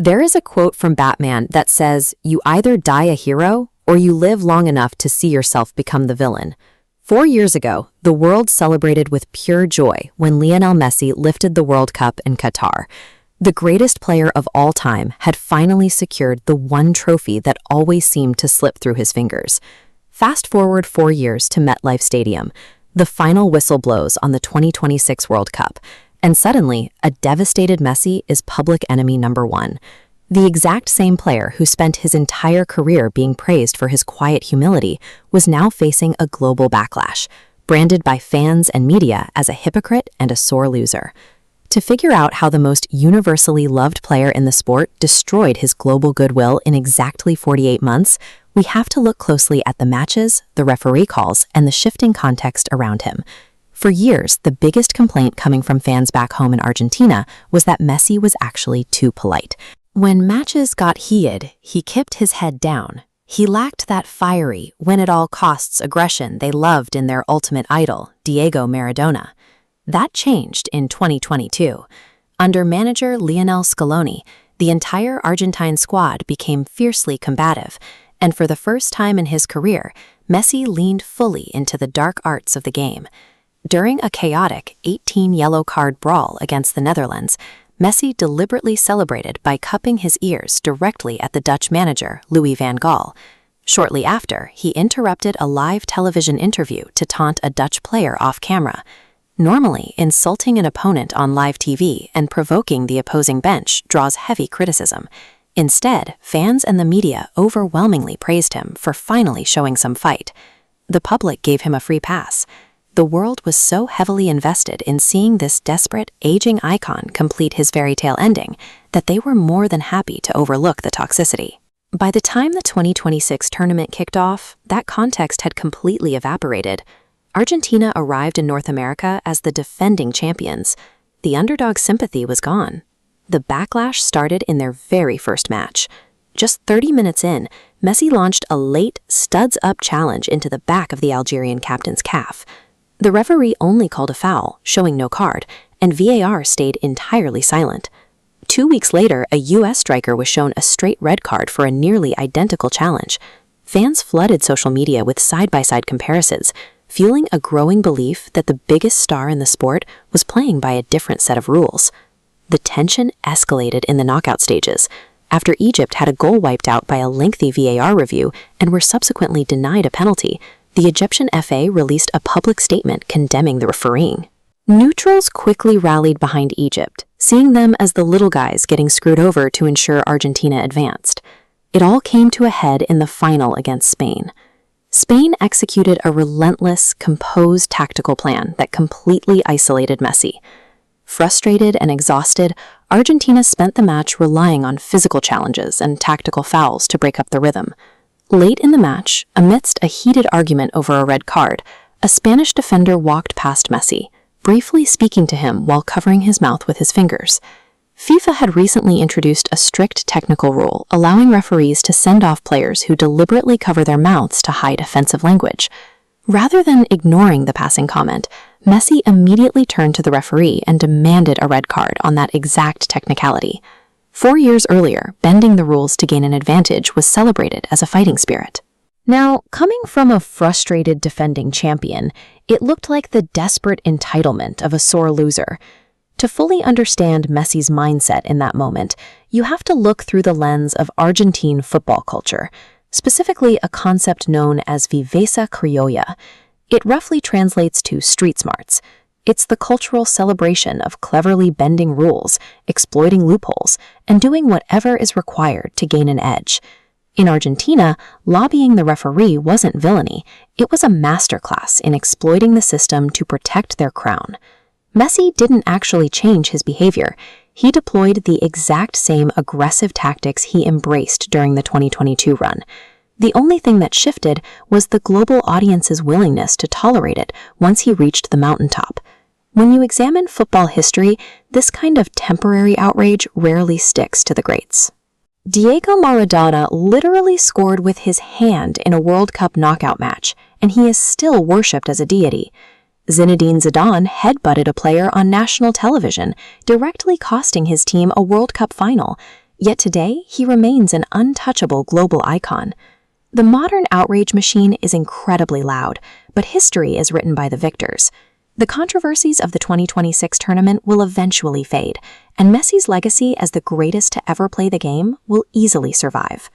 There is a quote from Batman that says, "You either die a hero or you live long enough to see yourself become the villain." 4 years ago, the world celebrated with pure joy when Lionel Messi lifted the World Cup in Qatar. The greatest player of all time had finally secured the one trophy that always seemed to slip through his fingers. Fast forward 4 years to MetLife Stadium. The final whistle blows on the 2026 World Cup, and suddenly, a devastated Messi is public enemy number one. The exact same player who spent his entire career being praised for his quiet humility was now facing a global backlash, branded by fans and media as a hypocrite and a sore loser. To figure out how the most universally loved player in the sport destroyed his global goodwill in exactly 48 months, we have to look closely at the matches, the referee calls, and the shifting context around him. For years, the biggest complaint coming from fans back home in Argentina was that Messi was actually too polite. When matches got heated, he kept his head down. He lacked that fiery, win-at-all-costs aggression they loved in their ultimate idol, Diego Maradona. That changed in 2022. Under manager Lionel Scaloni, the entire Argentine squad became fiercely combative, and for the first time in his career, Messi leaned fully into the dark arts of the game. During a chaotic 18-yellow card brawl against the Netherlands, Messi deliberately celebrated by cupping his ears directly at the Dutch manager, Louis van Gaal. Shortly after, he interrupted a live television interview to taunt a Dutch player off camera. Normally, insulting an opponent on live TV and provoking the opposing bench draws heavy criticism. Instead, fans and the media overwhelmingly praised him for finally showing some fight. The public gave him a free pass. The world was so heavily invested in seeing this desperate, aging icon complete his fairy tale ending that they were more than happy to overlook the toxicity. By the time the 2026 tournament kicked off, that context had completely evaporated. Argentina arrived in North America as the defending champions. The underdog sympathy was gone. The backlash started in their very first match. Just 30 minutes in, Messi launched a late, studs-up challenge into the back of the Algerian captain's calf. The referee only called a foul, showing no card, and VAR stayed entirely silent. 2 weeks later, a U.S. striker was shown a straight red card for a nearly identical challenge. Fans flooded social media with side-by-side comparisons, fueling a growing belief that the biggest star in the sport was playing by a different set of rules. The tension escalated in the knockout stages, after Egypt had a goal wiped out by a lengthy VAR review and were subsequently denied a penalty. The Egyptian FA released a public statement condemning the refereeing. Neutrals quickly rallied behind Egypt, seeing them as the little guys getting screwed over to ensure Argentina advanced. It all came to a head in the final against Spain. Spain executed a relentless, composed tactical plan that completely isolated Messi. Frustrated and exhausted, Argentina spent the match relying on physical challenges and tactical fouls to break up the rhythm. Late in the match, amidst a heated argument over a red card, a Spanish defender walked past Messi, briefly speaking to him while covering his mouth with his fingers. FIFA had recently introduced a strict technical rule allowing referees to send off players who deliberately cover their mouths to hide offensive language. Rather than ignoring the passing comment, Messi immediately turned to the referee and demanded a red card on that exact technicality. 4 years earlier, bending the rules to gain an advantage was celebrated as a fighting spirit. Now, coming from a frustrated defending champion, it looked like the desperate entitlement of a sore loser. To fully understand Messi's mindset in that moment, you have to look through the lens of Argentine football culture, specifically a concept known as Viveza Criolla. It roughly translates to street smarts. It's the cultural celebration of cleverly bending rules, exploiting loopholes, and doing whatever is required to gain an edge. In Argentina, lobbying the referee wasn't villainy. It was a masterclass in exploiting the system to protect their crown. Messi didn't actually change his behavior. He deployed the exact same aggressive tactics he embraced during the 2022 run. The only thing that shifted was the global audience's willingness to tolerate it once he reached the mountaintop. When you examine football history, this kind of temporary outrage rarely sticks to the greats. Diego Maradona literally scored with his hand in a World Cup knockout match, and he is still worshipped as a deity. Zinedine Zidane headbutted a player on national television, directly costing his team a World Cup final. Yet today, he remains an untouchable global icon. The modern outrage machine is incredibly loud, but history is written by the victors. The controversies of the 2026 tournament will eventually fade, and Messi's legacy as the greatest to ever play the game will easily survive.